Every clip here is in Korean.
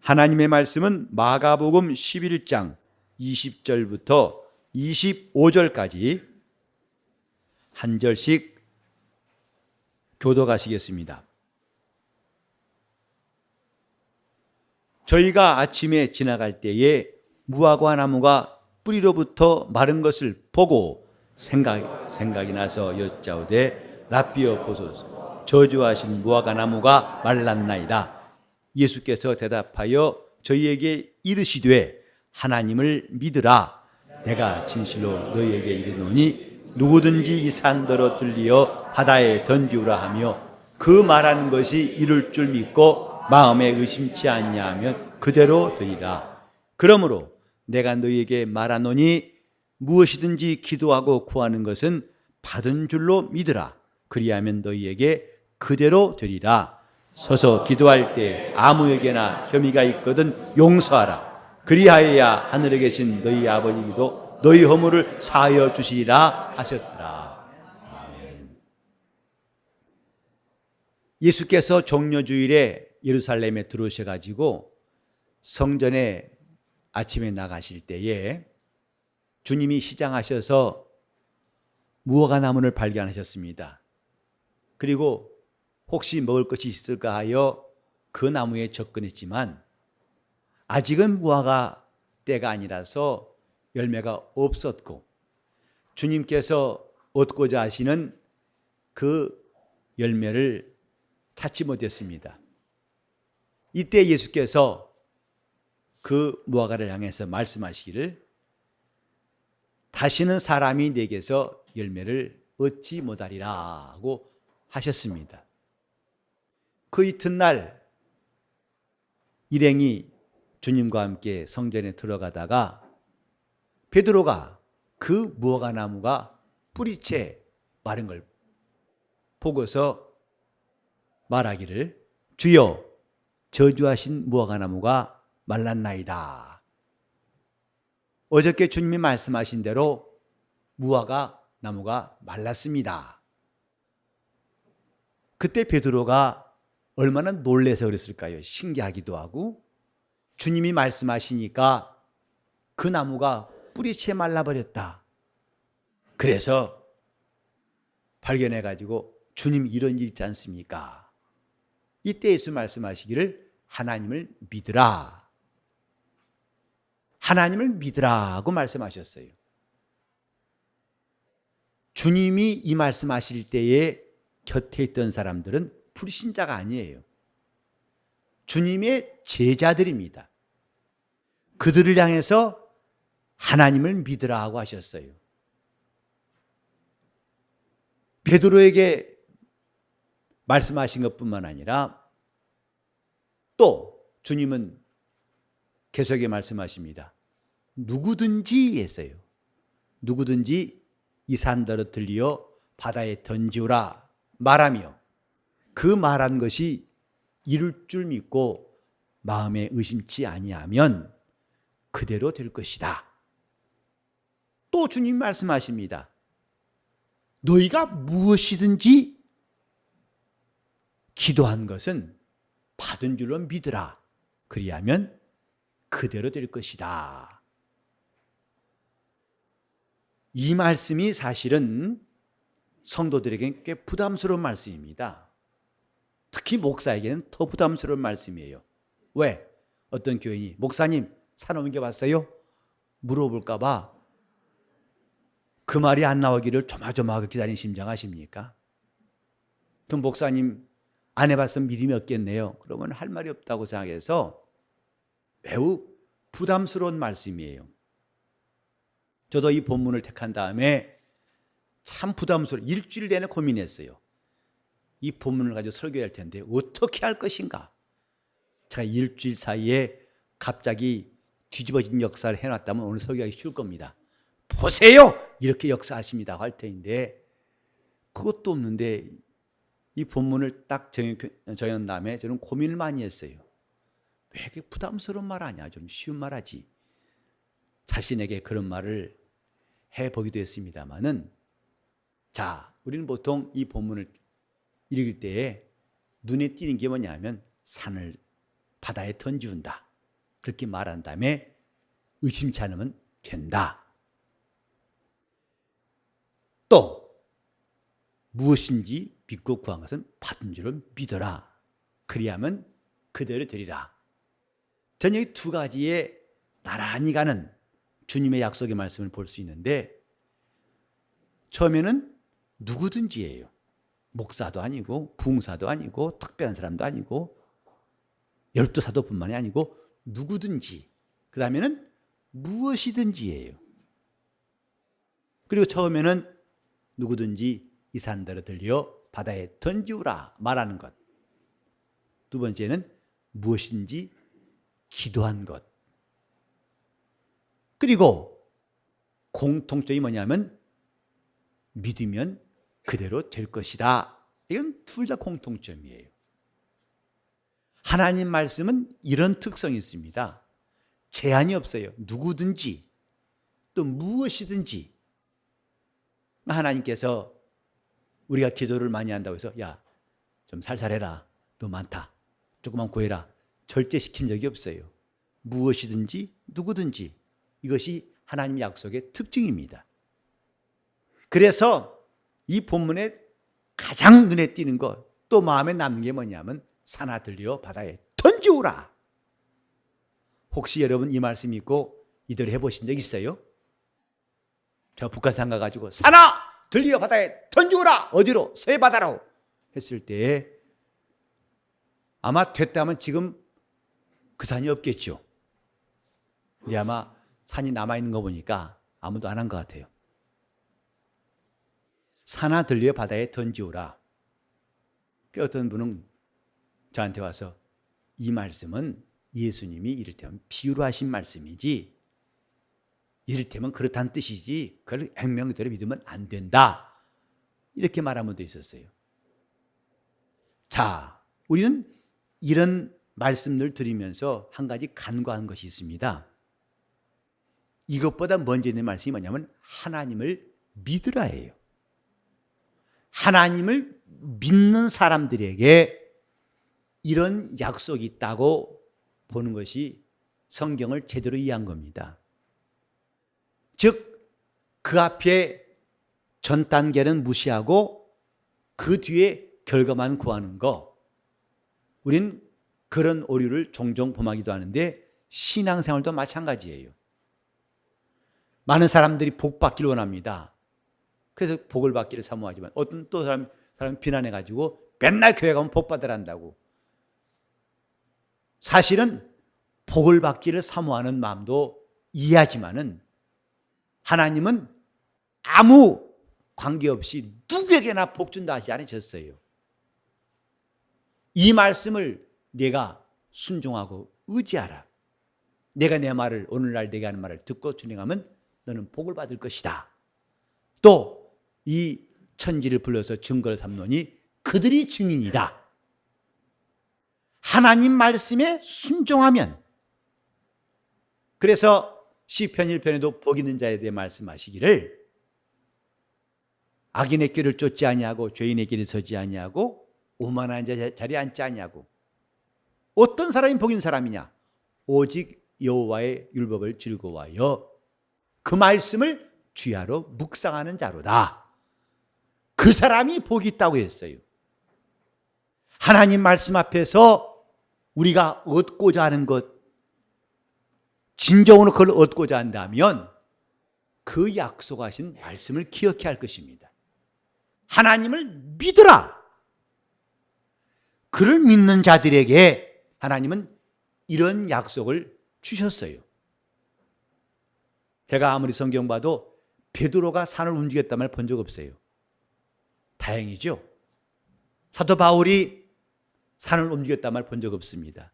하나님의 말씀은 마가복음 11장 20절부터 25절까지 한 절씩 교독하시겠습니다. 저희가 아침에 지나갈 때에 무화과 나무가 뿌리로부터 마른 것을 보고 생각이 나서 여짜오되 랍비여 보소서, 저주하신 무화과 나무가 말랐나이다. 예수께서 대답하여 저희에게 이르시되 하나님을 믿으라. 내가 진실로 너희에게 이르노니 누구든지 이 산더러 들리어 바다에 던지우라 하며 그 말하는 것이 이룰 줄 믿고 마음에 의심치 아니하면 그대로 되리라. 그러므로 내가 너희에게 말하노니 무엇이든지 기도하고 구하는 것은 받은 줄로 믿으라. 그리하면 너희에게 그대로 되리라. 서서 기도할 때 아무에게나 혐의가 있거든 용서하라. 그리하여야 하늘에 계신 너희 아버지도 너희 허물을 사하여 주시리라 하셨더라. 아멘. 예수께서 종려주일에 예루살렘에 들어오셔가지고 성전에 아침에 나가실 때에 주님이 시장하셔서 무화과 나무를 발견하셨습니다. 그리고 혹시 먹을 것이 있을까 하여 그 나무에 접근했지만 아직은 무화과 때가 아니라서 열매가 없었고 주님께서 얻고자 하시는 그 열매를 찾지 못했습니다. 이때 예수께서 그 무화과를 향해서 말씀하시기를 다시는 사람이 내게서 열매를 얻지 못하리라고 하셨습니다. 그 이튿날 일행이 주님과 함께 성전에 들어가다가 베드로가 그 무화과 나무가 뿌리채 마른 걸 보고서 말하기를 주여, 저주하신 무화과 나무가 말랐나이다. 어저께 주님이 말씀하신 대로 무화과 나무가 말랐습니다. 그때 베드로가 얼마나 놀라서 그랬을까요? 신기하기도 하고 주님이 말씀하시니까 그 나무가 뿌리채 말라버렸다. 그래서 발견해가지고 주님 이런 일 있지 않습니까? 이때 예수 말씀하시기를 하나님을 믿으라. 하나님을 믿으라고 말씀하셨어요. 주님이 이 말씀하실 때에 곁에 있던 사람들은 불신자가 아니에요. 주님의 제자들입니다. 그들을 향해서 하나님을 믿으라고 하셨어요. 베드로에게 말씀하신 것뿐만 아니라 또 주님은 계속해 말씀하십니다. 누구든지 했어요. 누구든지 이 산더러 들리어 바다에 던지우라 말하며 그 말한 것이 이룰 줄 믿고 마음에 의심치 아니하면 그대로 될 것이다. 또 주님 말씀하십니다. 너희가 무엇이든지 기도한 것은 받은 줄로 믿으라. 그리하면 그대로 될 것이다. 이 말씀이 사실은 성도들에게는 꽤 부담스러운 말씀입니다. 특히 목사에게는 더 부담스러운 말씀이에요. 왜? 어떤 교인이 목사님 산 옮겨봤어요? 물어볼까 봐 그 말이 안 나오기를 조마조마하게 기다리는 심정 아십니까? 그럼 목사님 안 해봤으면 믿음이 없겠네요. 그러면 할 말이 없다고 생각해서 매우 부담스러운 말씀이에요. 저도 이 본문을 택한 다음에 참 부담스러워 일주일 내내 고민했어요. 이 본문을 가지고 설교할 텐데 어떻게 할 것인가? 제가 일주일 사이에 갑자기 뒤집어진 역사를 해놨다면 오늘 설교하기 쉬울 겁니다. 보세요! 이렇게 역사하십니다 할 터인데 그것도 없는데 이 본문을 딱 정한 다음에 저는 고민을 많이 했어요. 왜 이렇게 부담스러운 말 아니야? 좀 쉬운 말 하지. 자신에게 그런 말을 해보기도 했습니다마는 자, 우리는 보통 이 본문을 읽을 때에 눈에 띄는 게 뭐냐면 산을 바다에 던지운다. 그렇게 말한 다음에 의심치 않으면 된다. 또 무엇인지 믿고 구한 것은 받은 줄을 믿어라. 그리하면 그대로 되리라. 저는 이 두 가지의 나란히 가는 주님의 약속의 말씀을 볼 수 있는데, 처음에는 누구든지예요. 목사도 아니고 부흥사도 아니고 특별한 사람도 아니고 열두 사도뿐만이 아니고 누구든지, 그 다음에는 무엇이든지예요. 그리고 처음에는 누구든지 이 산더러 들려 바다에 던지우라 말하는 것. 두 번째는 무엇인지 기도한 것. 그리고 공통점이 뭐냐면 믿으면 그대로 될 것이다. 이건 둘 다 공통점이에요. 하나님 말씀은 이런 특성이 있습니다. 제한이 없어요. 누구든지 또 무엇이든지. 하나님께서 우리가 기도를 많이 한다고 해서 야, 좀 살살해라. 너 많다. 조금만 구해라. 절제시킨 적이 없어요. 무엇이든지 누구든지. 이것이 하나님 약속의 특징입니다. 그래서 이 본문에 가장 눈에 띄는 것, 또 마음에 남는 게 뭐냐면 산아 들려 바다에 던지우라. 혹시 여러분 이 말씀 읽고 이대로 해보신 적 있어요? 저 북한산 가가지고 산아 들려 바다에 던지우라. 어디로? 서해바다로 했을 때 아마 됐다면 지금 그 산이 없겠죠. 근데 아마 산이 남아있는 거 보니까 아무도 안 한 것 같아요. 산아 들려 바다에 던지우라. 어떤 분은 저한테 와서 이 말씀은 예수님이 이를테면 비유로 하신 말씀이지, 이를테면 그렇다는 뜻이지 그걸 액면그대로 믿으면 안 된다. 이렇게 말한 분도 있었어요. 자, 우리는 이런 말씀을 드리면서 한 가지 간과한 것이 있습니다. 이것보다 먼저 있는 말씀이 뭐냐면 하나님을 믿으라예요. 하나님을 믿는 사람들에게 이런 약속이 있다고 보는 것이 성경을 제대로 이해한 겁니다. 즉 그 앞에 전 단계는 무시하고 그 뒤에 결과만 구하는 거, 우린 그런 오류를 종종 범하기도 하는데 신앙생활도 마찬가지예요. 많은 사람들이 복 받기를 원합니다. 그래서 복을 받기를 사모하지만 어떤 또 사람 비난해가지고 맨날 교회 가면 복 받으란다고. 사실은 복을 받기를 사모하는 마음도 이해하지만은 하나님은 아무 관계없이 누구에게나 복 준다 하지 않으셨어요. 이 말씀을 내가 순종하고 의지하라. 내가 내 말을, 오늘날 내가 하는 말을 듣고 준행하면 너는 복을 받을 것이다. 또 이 천지를 불러서 증거를 삼노니 그들이 증인이다. 하나님 말씀에 순종하면, 그래서 시편 1편에도 복 있는 자에 대해 말씀하시기를 악인의 길을 쫓지 아니하고 죄인의 길에 서지 아니하고 오만한 자 자리에 앉지 아니하고. 어떤 사람이 복 있는 사람이냐? 오직 여호와의 율법을 즐거워하여 그 말씀을 주야로 묵상하는 자로다. 그 사람이 복이 있다고 했어요. 하나님 말씀 앞에서 우리가 얻고자 하는 것, 진정으로 그걸 얻고자 한다면 그 약속하신 말씀을 기억해야 할 것입니다. 하나님을 믿으라. 그를 믿는 자들에게 하나님은 이런 약속을 주셨어요. 제가 아무리 성경 봐도 베드로가 산을 움직였단 말 본 적 없어요. 다행이죠. 사도 바울이 산을 움직였단 말 본 적 없습니다.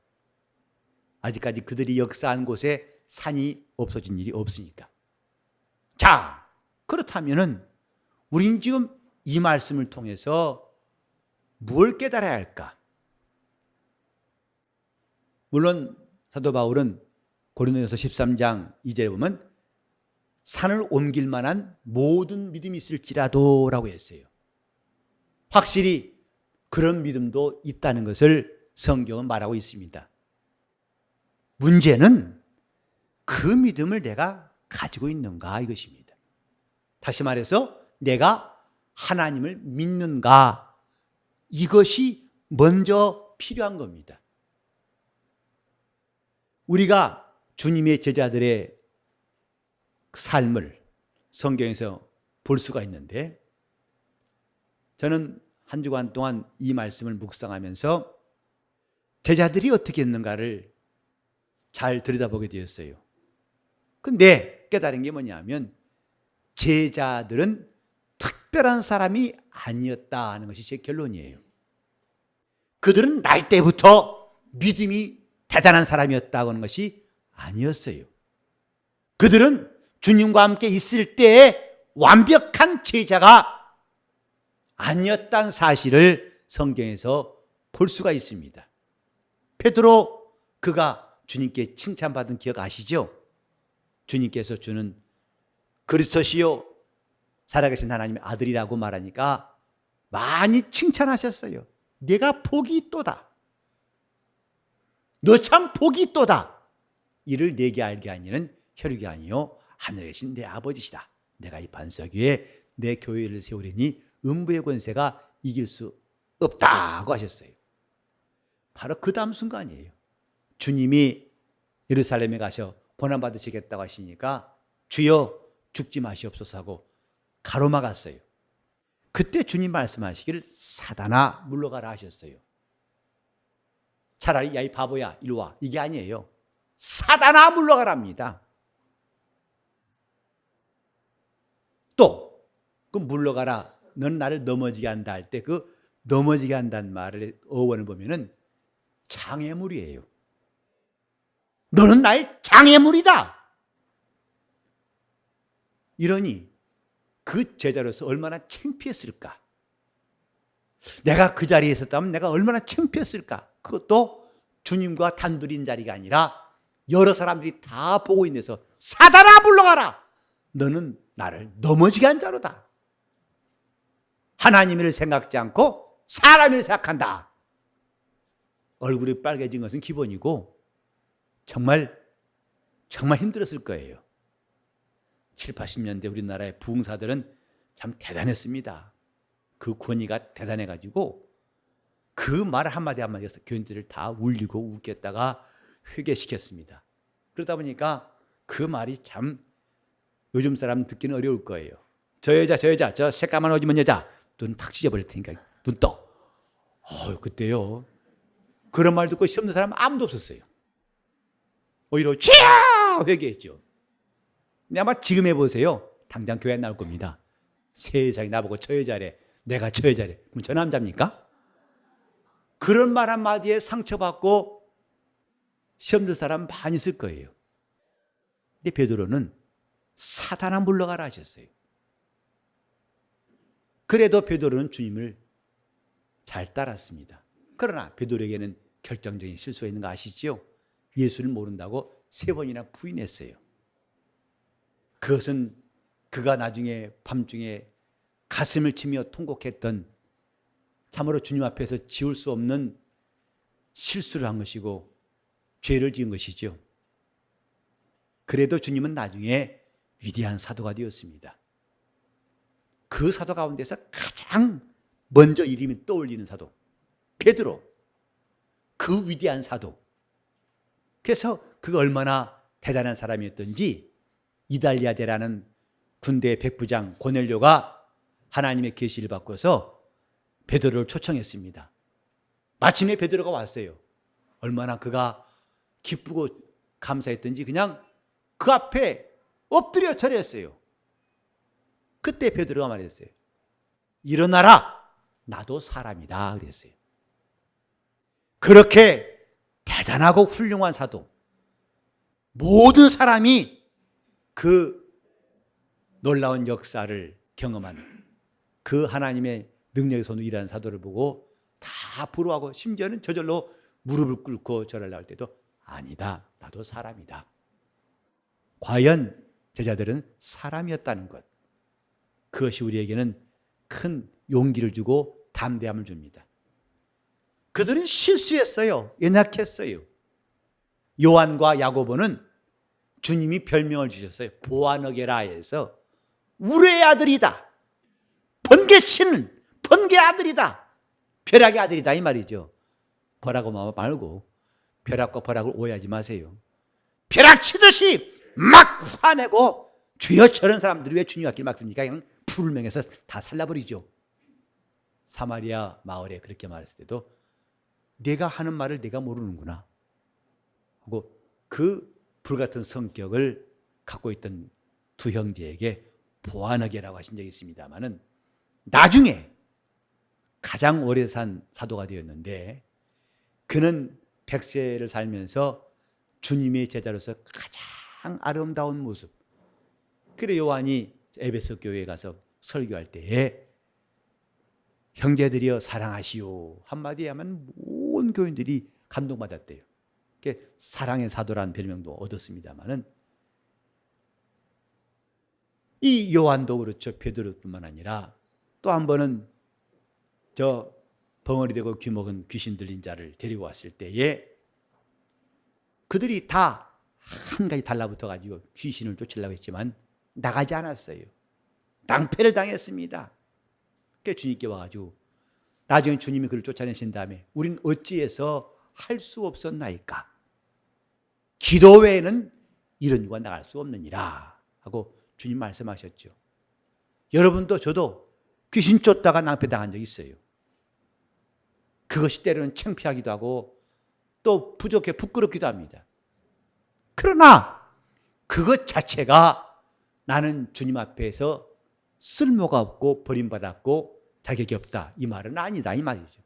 아직까지 그들이 역사한 곳에 산이 없어진 일이 없으니까. 자, 그렇다면은 우린 지금 이 말씀을 통해서 뭘 깨달아야 할까? 물론 사도 바울은 고린도전서 13장 2절에 보면 산을 옮길 만한 모든 믿음이 있을지라도라고 했어요. 확실히 그런 믿음도 있다는 것을 성경은 말하고 있습니다. 문제는 그 믿음을 내가 가지고 있는가 이것입니다. 다시 말해서 내가 하나님을 믿는가, 이것이 먼저 필요한 겁니다. 우리가 주님의 제자들의 삶을 성경에서 볼 수가 있는데, 저는 한 주간 동안 이 말씀을 묵상하면서 제자들이 어떻게 했는가를 잘 들여다보게 되었어요. 근데 깨달은 게 뭐냐면 제자들은 특별한 사람이 아니었다 하는 것이 제 결론이에요. 그들은 날 때부터 믿음이 대단한 사람이었다고 하는 것이 아니었어요. 그들은 주님과 함께 있을 때에 완벽한 제자가 아니었다는 사실을 성경에서 볼 수가 있습니다. 베드로, 그가 주님께 칭찬받은 기억 아시죠? 주님께서 주는 그리스도시요 살아계신 하나님의 아들이라고 말하니까 많이 칭찬하셨어요. 내가 복이 있도다. 너 참 복이 있도다. 이를 내게 알게 하니는 혈육이 아니요 하늘에 계신 내 아버지시다. 내가 이 반석 위에 내 교회를 세우리니 음부의 권세가 이길 수 없다고 하셨어요. 바로 그 다음 순간이에요. 주님이 예루살렘에 가셔 고난받으시겠다고 하시니까 주여 죽지 마시옵소서 하고 가로막았어요. 그때 주님 말씀하시기를 사단아 물러가라 하셨어요. 차라리 야 이 바보야 이리 와, 이게 아니에요. 사단아 물러가랍니다. 또 그 물러가라, 넌 나를 넘어지게 한다 할 때 그 넘어지게 한다는 말의 어원을 보면은 장애물이에요. 너는 나의 장애물이다. 이러니 그 제자로서 얼마나 창피했을까. 내가 그 자리에 있었다면 내가 얼마나 창피했을까. 그것도 주님과 단둘인 자리가 아니라 여러 사람들이 다 보고 있는 데서 사단아 물러가라. 너는 나를 넘어지게 한 자로다. 하나님을 생각지 않고 사람을 생각한다. 얼굴이 빨개진 것은 기본이고 정말 힘들었을 거예요. 7, 80년대 우리나라의 부흥사들은 참 대단했습니다. 그 권위가 대단해가지고 그 말 한마디 한마디에서 교인들을 다 울리고 웃겼다가 회개시켰습니다. 그러다 보니까 그 말이 참 요즘 사람 듣기는 어려울 거예요. 저 여자, 저 새까만 오지면 여자, 눈 탁 찢어버릴 테니까 눈 떠. 그때요. 그런 말 듣고 시험 는 사람 아무도 없었어요. 오히려 쥐야! 회개했죠. 근데 아마 지금 해보세요. 당장 교회 안 나올 겁니다. 세상에 나보고 저 여자래. 내가 저 여자래. 그럼 저 남자입니까? 그런 말 한마디에 상처받고 시험 들 사람 많이 있을 거예요. 근데 베드로는 사단아 물러가라 하셨어요. 그래도 베드로는 주님을 잘 따랐습니다. 그러나 베드로에게는 결정적인 실수가 있는 거 아시죠? 예수를 모른다고 3번이나 부인했어요. 그것은 그가 나중에 밤중에 가슴을 치며 통곡했던 참으로 주님 앞에서 지울 수 없는 실수를 한 것이고 죄를 지은 것이죠. 그래도 주님은 나중에 위대한 사도가 되었습니다. 그 사도 가운데서 가장 먼저 이름이 떠올리는 사도 베드로, 그 위대한 사도. 그래서 그가 얼마나 대단한 사람이었던지 이달리아데라는 군대의 백부장 고넬료가 하나님의 계시를 받고서 베드로를 초청했습니다. 마침내 베드로가 왔어요. 얼마나 그가 기쁘고 감사했던지 그냥 그 앞에 엎드려 절했어요. 그때 베드로가 말했어요. 일어나라, 나도 사람이다 그랬어요. 그렇게 대단하고 훌륭한 사도, 모든 사람이 그 놀라운 역사를 경험한 그 하나님의 능력의 손으로 일하는 사도를 보고 다 부러워하고 심지어는 저절로 무릎을 꿇고 절하려고 할 때도 아니다, 나도 사람이다. 과연 제자들은 사람이었다는 것, 그것이 우리에게는 큰 용기를 주고 담대함을 줍니다. 그들은 실수했어요. 연약했어요. 요한과 야고보는 주님이 별명을 주셨어요. 보아너게라 해서 우레의 아들이다. 번개치는 번개 아들이다. 벼락의 아들이다 이 말이죠. 벼락고 말고 벼락과 벼락을 오해하지 마세요. 벼락 치듯이 막 화내고 주여 저런 사람들이 왜 주님 앞길 막습니까? 그냥 불을 명해서 다 살라버리죠. 사마리아 마을에 그렇게 말했을 때도 내가 하는 말을 내가 모르는구나 하고 그 불같은 성격을 갖고 있던 두 형제에게 보아너게라고 하신 적이 있습니다만은 나중에 가장 오래 산 사도가 되었는데 그는 100세를 살면서 주님의 제자로서 가장 아름다운 모습. 그래 요한이 에베소 교회에 가서 설교할 때에 형제들이여 사랑하시오 한마디에 하면 온 교인들이 감동받았대요. 사랑의 사도라는 별명도 얻었습니다마는 이 요한도 그렇죠. 베드로뿐만 아니라 또 한 번은 저 벙어리 되고 귀먹은 귀신 들린 자를 데리고 왔을 때에 그들이 다 한 가지 달라붙어 가지고 귀신을 쫓으려고 했지만 나가지 않았어요. 낭패를 당했습니다. 그래서 주님께 와가지고 나중에 주님이 그를 쫓아내신 다음에 우린 어찌해서 할 수 없었나이까? 기도 외에는 이런 유가 나갈 수 없느니라 하고 주님 말씀하셨죠. 여러분도 저도 귀신 쫓다가 낭패 당한 적이 있어요. 그것이 때로는 창피하기도 하고 또 부족해 부끄럽기도 합니다. 그러나 그것 자체가 나는 주님 앞에서 쓸모가 없고 버림받았고 자격이 없다 이 말은 아니다 이 말이죠.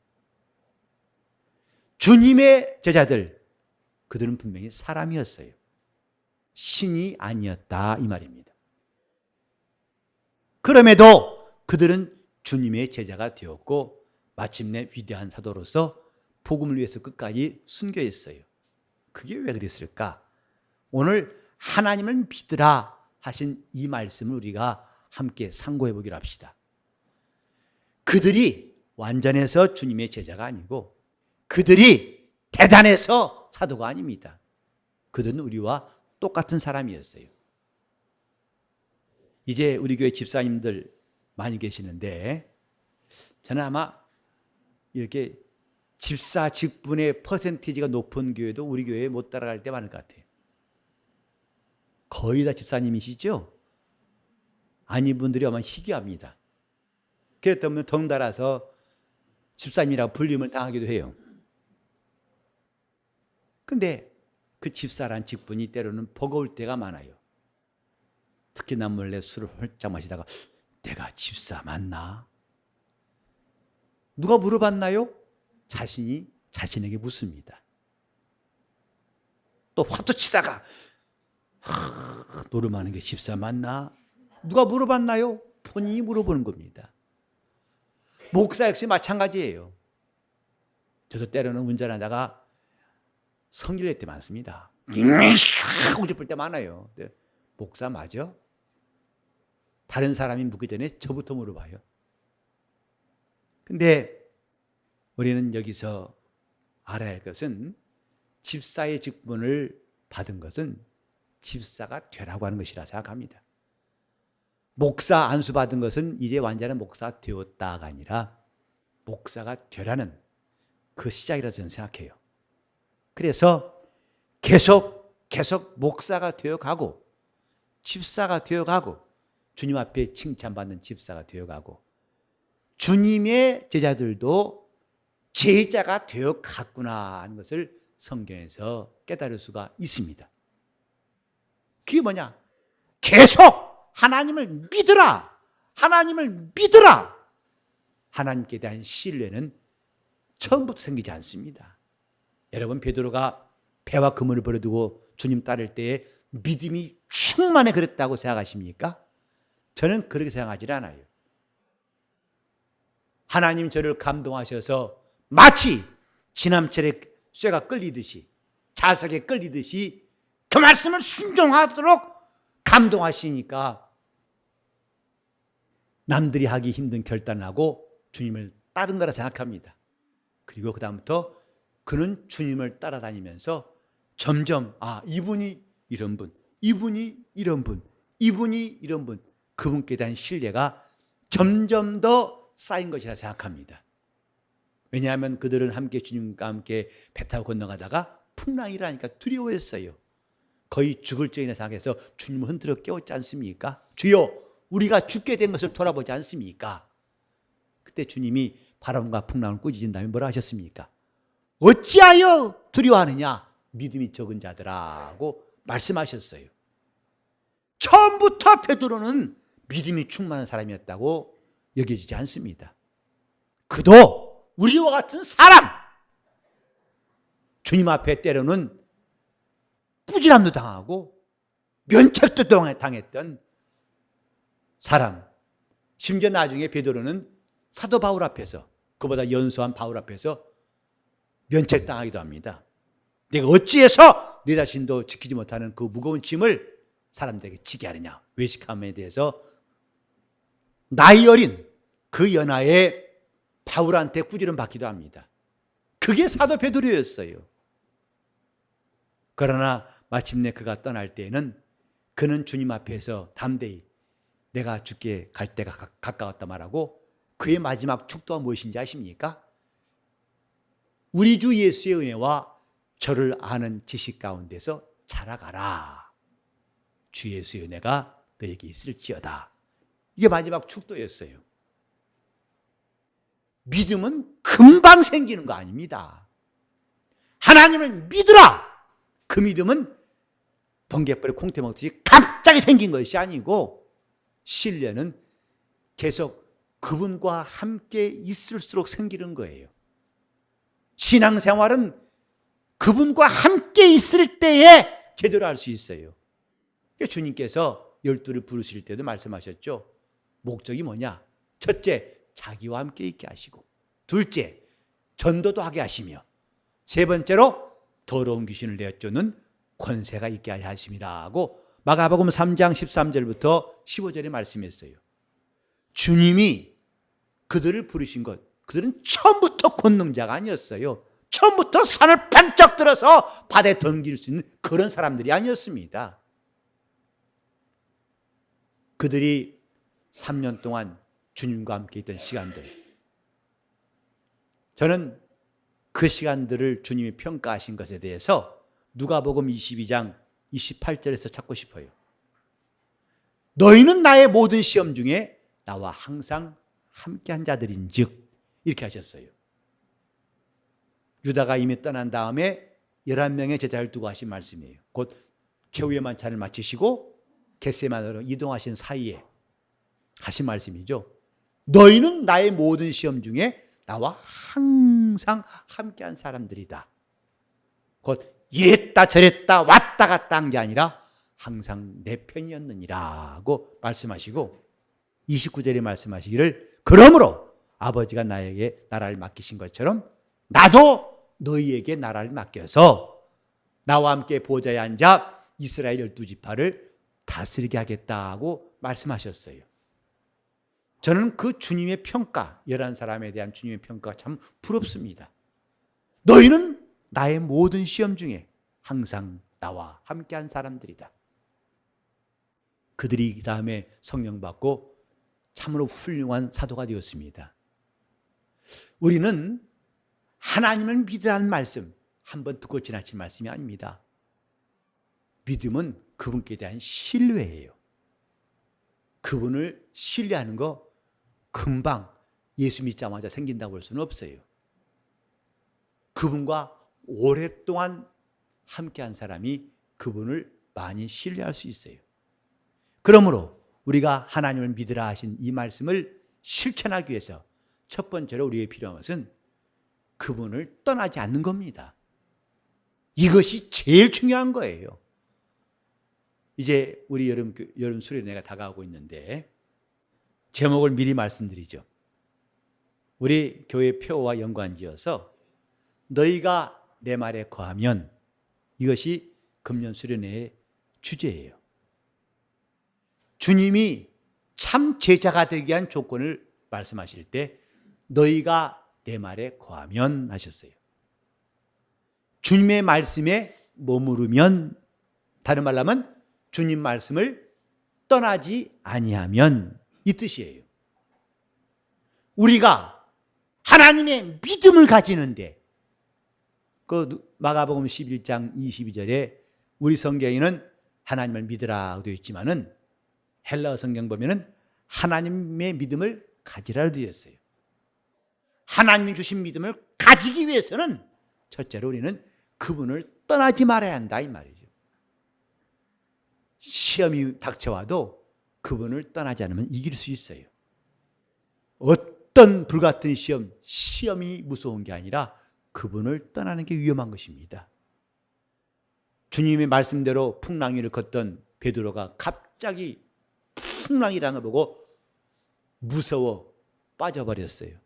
주님의 제자들 그들은 분명히 사람이었어요. 신이 아니었다 이 말입니다. 그럼에도 그들은 주님의 제자가 되었고 마침내 위대한 사도로서 복음을 위해서 끝까지 순교했어요. 그게 왜 그랬을까? 오늘 하나님을 믿으라 하신 이 말씀을 우리가 함께 상고해 보기로 합시다. 그들이 완전해서 주님의 제자가 아니고 그들이 대단해서 사도가 아닙니다. 그들은 우리와 똑같은 사람이었어요. 이제 우리 교회 집사님들 많이 계시는데 저는 아마 이렇게 집사 직분의 퍼센티지가 높은 교회도 우리 교회에 못 따라갈 때 많을 것 같아요. 거의 다 집사님이시죠? 아닌 분들이 아마 희귀합니다. 그렇기 때문에 덩달아서 집사님이라고 불림을 당하기도 해요. 근데 그 집사란 직분이 때로는 버거울 때가 많아요. 특히 나 몰래 술을 홀짝 마시다가 내가 집사 맞나? 누가 물어봤나요? 자신이 자신에게 묻습니다. 또 화투 치다가 노름하는 게 집사 맞나? 누가 물어봤나요? 본인이 물어보는 겁니다. 목사 역시 마찬가지예요. 저도 때로는 운전하다가 성질낼 때 많습니다. 하고 싶을 때 많아요. 목사 맞아? 다른 사람이 묻기 전에 저부터 물어봐요. 근데 우리는 여기서 알아야 할 것은 집사의 직분을 받은 것은 집사가 되라고 하는 것이라 생각합니다. 목사 안수 받은 것은 이제 완전한 목사가 되었다가 아니라 목사가 되라는 그 시작이라고 저는 생각해요. 그래서 계속 목사가 되어가고 집사가 되어가고 주님 앞에 칭찬받는 집사가 되어가고 주님의 제자들도 제자가 되어갔구나 하는 것을 성경에서 깨달을 수가 있습니다. 그게 뭐냐? 계속 하나님을 믿으라. 하나님을 믿으라. 하나님께 대한 신뢰는 처음부터 생기지 않습니다. 여러분 베드로가 배와 그물을 버려두고 주님 따를 때에 믿음이 충만해 그랬다고 생각하십니까? 저는 그렇게 생각하지 않아요. 하나님 저를 감동하셔서 마치 지남철에 쇠가 끌리듯이 자석에 끌리듯이 그 말씀을 순종하도록 감동하시니까 남들이 하기 힘든 결단을 하고 주님을 따른 거라 생각합니다. 그리고 그 다음부터 그는 주님을 따라다니면서 점점 이분이 이런 분, 이분이 이런 분, 이분이 이런 분, 그분께 대한 신뢰가 점점 더 쌓인 것이라 생각합니다. 왜냐하면 그들은 함께 주님과 함께 배 타고 건너가다가 풍랑이라니까 두려워했어요. 거의 죽을 쯤이나 생각해서 주님을 흔들어 깨웠지 않습니까? 주여, 우리가 죽게 된 것을 돌아보지 않습니까? 그때 주님이 바람과 풍랑을 꾸짖은 다음에 뭐라 하셨습니까? 어찌하여 두려워하느냐? 믿음이 적은 자들아고 말씀하셨어요. 처음부터 베드로는 믿음이 충만한 사람이었다고 여겨지지 않습니다. 그도 우리와 같은 사람, 주님 앞에 때로는 꾸지람도 당하고 면책도 당했던 사람, 심지어 나중에 베드로는 사도 바울 앞에서, 그보다 연소한 바울 앞에서 면책당하기도 합니다. 내가 어찌해서 내 자신도 지키지 못하는 그 무거운 짐을 사람들에게 지게 하느냐. 외식함에 대해서 나이 어린 그 연하의 바울한테 꾸지람 받기도 합니다. 그게 사도 베드로였어요. 그러나 마침내 그가 떠날 때에는 그는 주님 앞에서 담대히 내가 죽게 갈 때가 가까웠다 말하고, 그의 마지막 축도가 무엇인지 아십니까? 우리 주 예수의 은혜와 저를 아는 지식 가운데서 자라가라. 주 예수의 은혜가 너에게 있을지어다. 이게 마지막 축도였어요. 믿음은 금방 생기는 거 아닙니다. 하나님을 믿으라. 그 믿음은 번개불에 콩태 먹듯이 갑자기 생긴 것이 아니고, 신뢰는 계속 그분과 함께 있을수록 생기는 거예요. 신앙생활은 그분과 함께 있을 때에 제대로 할 수 있어요. 주님께서 12를 부르실 때도 말씀하셨죠. 목적이 뭐냐? 첫째, 자기와 함께 있게 하시고, 둘째, 전도도 하게 하시며, 세 번째로 더러운 귀신을 내어쫓는 권세가 있게 하심이라고 마가복음 3장 13절부터 15절에 말씀했어요. 주님이 그들을 부르신 것, 그들은 처음부터 권능자가 아니었어요. 처음부터 산을 반짝 들어서 바다에 던질 수 있는 그런 사람들이 아니었습니다. 그들이 3년 동안 주님과 함께 있던 시간들, 저는 그 시간들을 주님이 평가하신 것에 대해서 누가복음 22장 28절에서 찾고 싶어요. 너희는 나의 모든 시험 중에 나와 항상 함께한 자들인즉, 이렇게 하셨어요. 유다가 이미 떠난 다음에 11명의 제자를 두고 하신 말씀이에요. 곧 최후의 만찬을 마치시고 겟세마네로 이동하신 사이에 하신 말씀이죠. 너희는 나의 모든 시험 중에 나와 항상 함께한 사람들이다. 곧 이랬다 저랬다 왔다 갔다 한 게 아니라 항상 내 편이었느니라고 말씀하시고, 29절에 말씀하시기를 그러므로 아버지가 나에게 나라를 맡기신 것처럼 나도 너희에게 나라를 맡겨서 나와 함께 보좌에 앉아 이스라엘 12지파를 다스리게 하겠다고 말씀하셨어요. 저는 그 주님의 평가, 11사람에 대한 주님의 평가가 참 부럽습니다. 너희는 나의 모든 시험 중에 항상 나와 함께한 사람들이다. 그들이 그 다음에 성령 받고 참으로 훌륭한 사도가 되었습니다. 우리는 하나님을 믿으라는 말씀, 한번 듣고 지나친 말씀이 아닙니다. 믿음은 그분께 대한 신뢰예요. 그분을 신뢰하는 거 금방 예수 믿자마자 생긴다고 할 수는 없어요. 그분과 오랫동안 함께한 사람이 그분을 많이 신뢰할 수 있어요. 그러므로 우리가 하나님을 믿으라 하신 이 말씀을 실천하기 위해서 첫 번째로 우리에게 필요한 것은 그분을 떠나지 않는 겁니다. 이것이 제일 중요한 거예요. 이제 우리 여름 수련회가 다가오고 있는데 제목을 미리 말씀드리죠. 우리 교회 표와 연관지어서 너희가 내 말에 거하면, 이것이 금년 수련회의 주제예요. 주님이 참 제자가 되기 위한 조건을 말씀하실 때 너희가 내 말에 거하면 하셨어요. 주님의 말씀에 머무르면, 다른 말로 하면 주님 말씀을 떠나지 아니하면, 이 뜻이에요. 우리가 하나님의 믿음을 가지는데, 그 마가복음 11장 22절에 우리 성경에는 하나님을 믿으라고 되어 있지만은 헬라어 성경 보면은 하나님의 믿음을 가지라고 되어 있어요. 하나님이 주신 믿음을 가지기 위해서는 첫째로 우리는 그분을 떠나지 말아야 한다, 이 말이죠. 시험이 닥쳐와도 그분을 떠나지 않으면 이길 수 있어요. 어떤 불같은 시험이 무서운 게 아니라 그분을 떠나는 게 위험한 것입니다. 주님의 말씀대로 풍랑 위를 걷던 베드로가 갑자기 풍랑이라는 걸 보고 무서워 빠져버렸어요.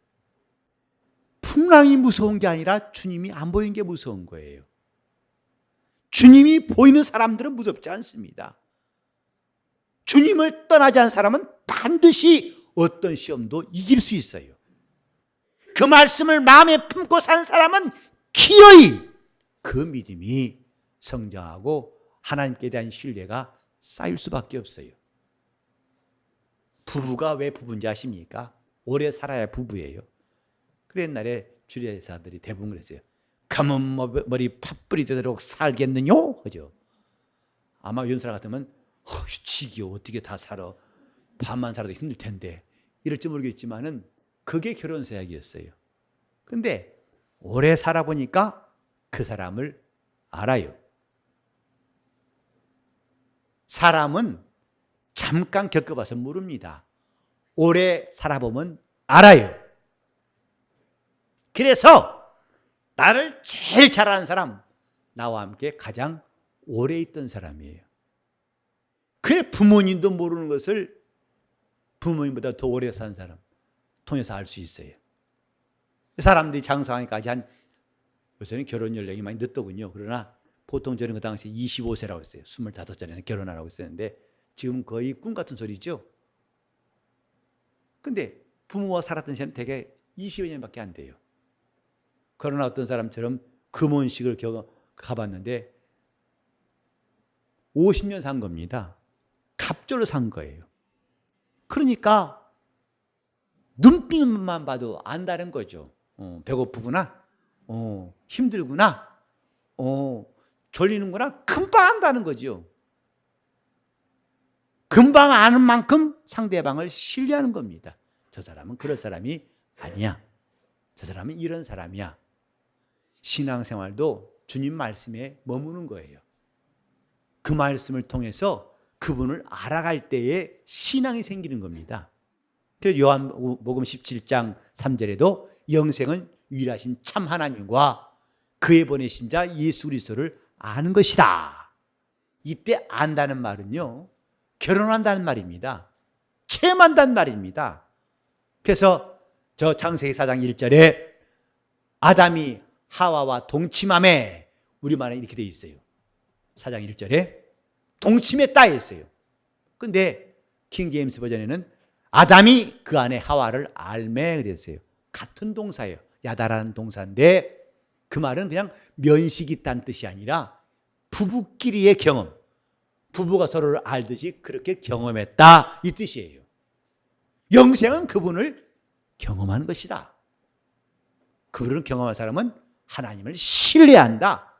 풍랑이 무서운 게 아니라 주님이 안 보이는 게 무서운 거예요. 주님이 보이는 사람들은 무섭지 않습니다. 주님을 떠나지 않은 사람은 반드시 어떤 시험도 이길 수 있어요. 그 말씀을 마음에 품고 산 사람은 기어이 그 믿음이 성장하고 하나님께 대한 신뢰가 쌓일 수밖에 없어요. 부부가 왜 부부인지 아십니까? 오래 살아야 부부예요. 그래 옛날에 주례사들이 대부분 그랬어요. 가문 머리 팥뿌리 되도록 살겠느뇨? 그죠? 아마 요즘 사람 같으면 지겨워 어떻게 다 살아. 밤만 살아도 힘들 텐데 이럴지 모르겠지만은 그게 결혼 서약이었어요. 근데 오래 살아보니까 그 사람을 알아요. 사람은 잠깐 겪어봐서 모릅니다. 오래 살아보면 알아요. 그래서 나를 제일 잘 아는 사람, 나와 함께 가장 오래 있던 사람이에요. 그래 부모님도 모르는 것을 부모님보다 더 오래 산 사람 통해서 알 수 있어요. 사람들이 장성하기까지 요새는 결혼 연령이 많이 늦더군요. 그러나 보통 저는 그 당시 25세라고 했어요. 25살에는 결혼하라고 했었는데 지금 거의 꿈 같은 소리죠. 근데 부모와 살았던 시간은 대개 20여 년밖에 안 돼요. 그러나 어떤 사람처럼 금혼식을 가봤는데 50년 산 겁니다. 갑절로 산 거예요. 그러니까 눈빛만 봐도 안다는 거죠. 배고프구나, 힘들구나, 졸리는구나, 금방 안다는 거죠. 금방 아는 만큼 상대방을 신뢰하는 겁니다. 저 사람은 그럴 사람이 아니야. 저 사람은 이런 사람이야. 신앙생활도 주님 말씀에 머무는 거예요. 그 말씀을 통해서 그분을 알아갈 때에 신앙이 생기는 겁니다. 그래서 요한복음 17장 3절에도 영생은 유일하신 참 하나님과 그의 보내신 자 예수 그리스도를 아는 것이다. 이때 안다는 말은요, 결혼한다는 말입니다. 체험한다는 말입니다. 그래서 저 창세기 4장 1절에 아담이 하와와 동침함에, 우리말에 이렇게 되어 있어요. 4장 1절에 동침했다 했어요. 근데 킹제임스 버전에는 아담이 그 안에 하와를 알매 그랬어요. 같은 동사예요. 야다라는 동사인데 그 말은 그냥 면식이 있다는 뜻이 아니라 부부끼리의 경험, 부부가 서로를 알듯이 그렇게 경험했다 이 뜻이에요. 영생은 그분을 경험하는 것이다. 그분을 경험한 사람은 하나님을 신뢰한다.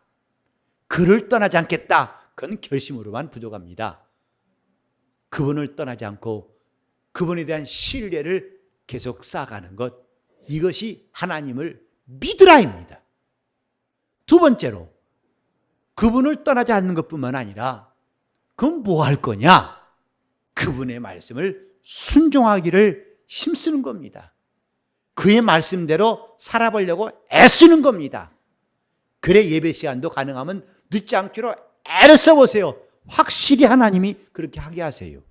그를 떠나지 않겠다. 그건 결심으로만 부족합니다. 그분을 떠나지 않고 그분에 대한 신뢰를 계속 쌓아가는 것, 이것이 하나님을 믿으라입니다. 두 번째로 그분을 떠나지 않는 것뿐만 아니라 그럼 뭐 할 거냐? 그분의 말씀을 순종하기를 힘쓰는 겁니다. 그의 말씀대로 살아보려고 애쓰는 겁니다. 그래 예배 시간도 가능하면 늦지 않기로 애를 써보세요. 확실히 하나님이 그렇게 하게 하세요.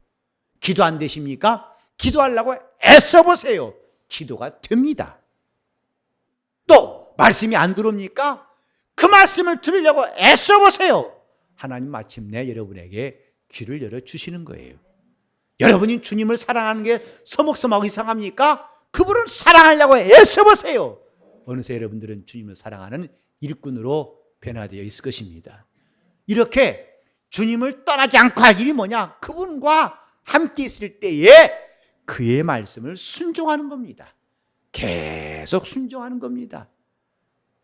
기도 안 되십니까? 기도하려고 애써보세요. 기도가 됩니다. 또 말씀이 안 들어옵니까? 그 말씀을 들으려고 애써보세요. 하나님 마침내 여러분에게 귀를 열어주시는 거예요. 여러분이 주님을 사랑하는 게 서먹서먹 이상합니까? 그분을 사랑하려고 애써보세요. 어느새 여러분들은 주님을 사랑하는 일꾼으로 변화되어 있을 것입니다. 이렇게 주님을 떠나지 않고 할 일이 뭐냐? 그분과 함께 있을 때에 그의 말씀을 순종하는 겁니다. 계속 순종하는 겁니다.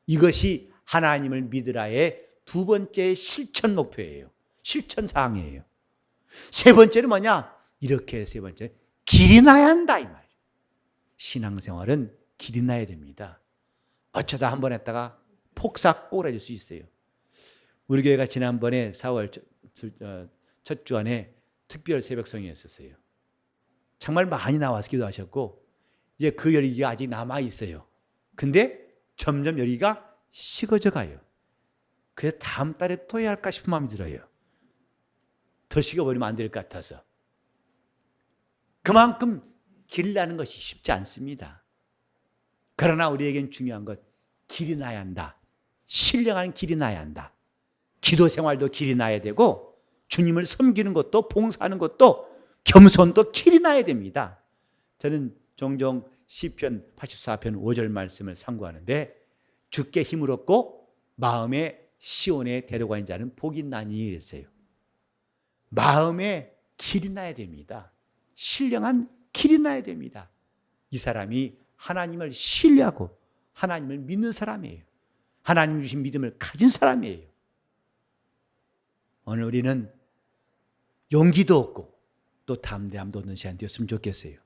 이것이 하나님을 믿으라의 두 번째 실천 목표예요. 실천 사항이에요. 세 번째는 뭐냐? 이렇게 세 번째, 길이 나야 한다 이 말이에요. 신앙생활은 길이 나야 됩니다. 어쩌다 한 번 했다가 폭삭 꼬라질 수 있어요. 우리 교회가 지난번에 4월 첫 주안에 특별 새벽성회였었어요. 정말 많이 나와서 기도하셨고 이제 그 열기가 아직 남아 있어요. 근데 점점 열기가 식어져 가요. 그래서 다음 달에 또 해야 할까 싶은 마음이 들어요. 더 식어버리면 안 될 것 같아서. 그만큼 길 나는 것이 쉽지 않습니다. 그러나 우리에겐 중요한 것, 길이 나야 한다. 신령한 길이 나야 한다. 기도 생활도 길이 나야 되고 주님을 섬기는 것도 봉사하는 것도 겸손도 길이 나야 됩니다. 저는 종종 시편 84편 5절 말씀을 상고하는데 주께 힘을 얻고 마음의 시온에 데려가는 자는 복이 있나니 그랬어요. 마음에 길이 나야 됩니다. 신령한 길이 나야 됩니다. 이 사람이 하나님을 신뢰하고 하나님을 믿는 사람이에요. 하나님 주신 믿음을 가진 사람이에요. 오늘 우리는 용기도 없고 또 담대함도 없는 시간 되었으면 좋겠어요.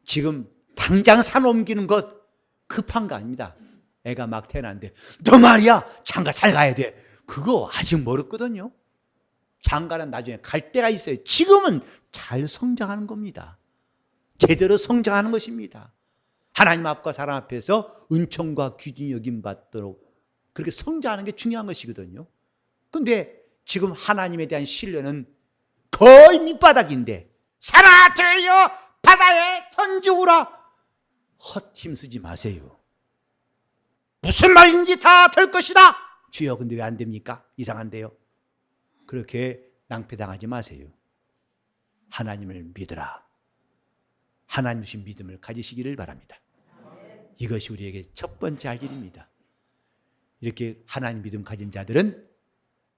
지금 당장 산 옮기는 것 급한 거 아닙니다. 애가 막 태어났는데 너 말이야 장가 잘 가야 돼. 그거 아직 멀었거든요. 장가는 나중에 갈 때가 있어요. 지금은 잘 성장하는 겁니다. 제대로 성장하는 것입니다. 하나님 앞과 사람 앞에서 은총과 귀중히 여김받도록 그렇게 성장하는 게 중요한 것이거든요. 그런데 지금 하나님에 대한 신뢰는 거의 밑바닥인데 산아 들려 바다에 던지우라. 헛 힘쓰지 마세요. 무슨 말인지 다 될 것이다. 주여 근데 왜 안 됩니까? 이상한데요. 그렇게 낭패당하지 마세요. 하나님을 믿으라. 하나님 주신 믿음을 가지시기를 바랍니다. 이것이 우리에게 첫 번째 할 일입니다. 이렇게 하나님 믿음 가진 자들은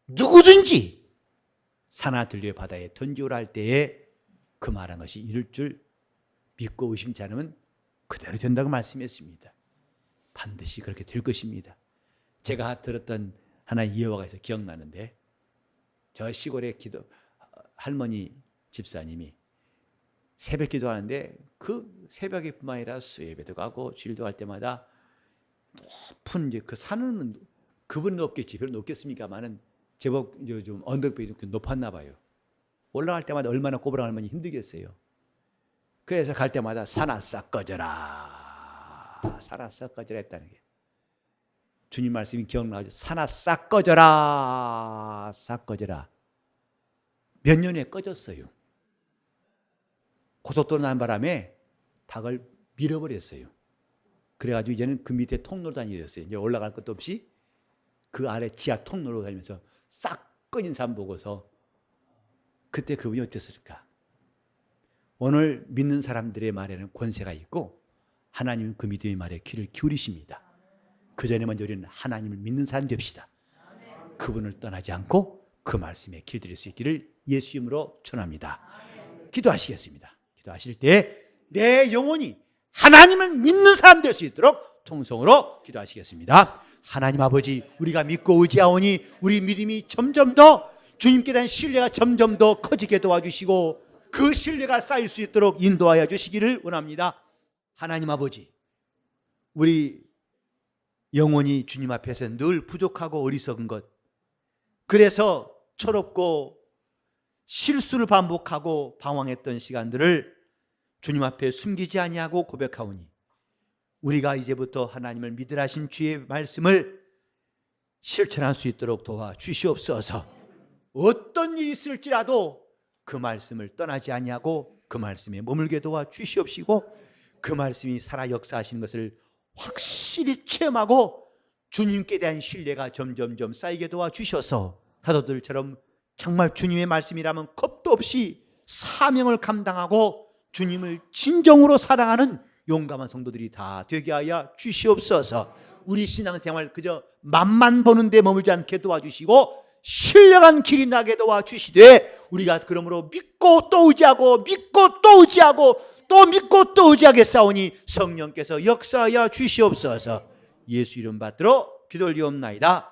누구든지 산하 들려 바다에 던지오라 할 때에 그 말한 것이 이룰 줄 믿고 의심치 않으면 그대로 된다고 말씀했습니다. 반드시 그렇게 될 것입니다. 제가 들었던 하나의 예화가 있어서 기억나는데 저 시골의 할머니 집사님이 새벽 기도하는데 그 새벽에 뿐만 아니라 수요예배도 가고 주일도 갈 때마다 높은 이제 그 산은 그분 높겠지. 별로 높겠습니까만은 제법 좀 언덕벽이 높았나 봐요. 올라갈 때마다 얼마나 꼬부랑 할머니 힘들겠어요. 그래서 갈 때마다 산아 싹 꺼져라. 산아 싹 꺼져라 했다는 게. 주님 말씀이 기억나죠. 산아 싹 꺼져라. 싹 꺼져라. 몇 년 후에 꺼졌어요. 고속도로 난 바람에 닭을 밀어버렸어요. 그래가지고 이제는 그 밑에 통로로 다니게 됐어요. 이제 올라갈 것도 없이 그 아래 지하 통로로 다니면서 싹 꺼진 삶 보고서 그때 그분이 어땠을까? 오늘 믿는 사람들의 말에는 권세가 있고 하나님은 그 믿음의 말에 귀를 기울이십니다. 그 전에 먼저 우리는 하나님을 믿는 사람 됩시다. 그분을 떠나지 않고 그 말씀에 길들일 수 있기를 예수 이름으로 축원합니다. 기도하시겠습니다. 기도하실 때 내 영혼이 하나님을 믿는 사람 될 수 있도록 통성으로 기도하시겠습니다. 하나님 아버지, 우리가 믿고 의지하오니 우리 믿음이 점점 더 주님께 대한 신뢰가 점점 더 커지게 도와주시고 그 신뢰가 쌓일 수 있도록 인도하여 주시기를 원합니다. 하나님 아버지, 우리 영혼이 주님 앞에서 늘 부족하고 어리석은 것, 그래서 철없고 실수를 반복하고 방황했던 시간들을 주님 앞에 숨기지 아니하고 고백하오니 우리가 이제부터 하나님을 믿으라 하신 주의 말씀을 실천할 수 있도록 도와주시옵소서. 어떤 일이 있을지라도 그 말씀을 떠나지 아니하고 그 말씀에 머물게 도와주시옵시고 그 말씀이 살아 역사하시는 것을 확실히 체험하고 주님께 대한 신뢰가 점점점 쌓이게 도와주셔서 사도들처럼 정말 주님의 말씀이라면 겁도 없이 사명을 감당하고 주님을 진정으로 사랑하는 용감한 성도들이 다 되게 하여 주시옵소서. 우리 신앙생활 그저 맛만 보는 데 머물지 않게 도와주시고 신령한 길이 나게 도와주시되 우리가 그러므로 믿고 또 의지하고 믿고 또 의지하고 또 믿고 또 의지하게 싸우니 성령께서 역사하여 주시옵소서. 예수 이름 받들어 기도 올리옵나이다.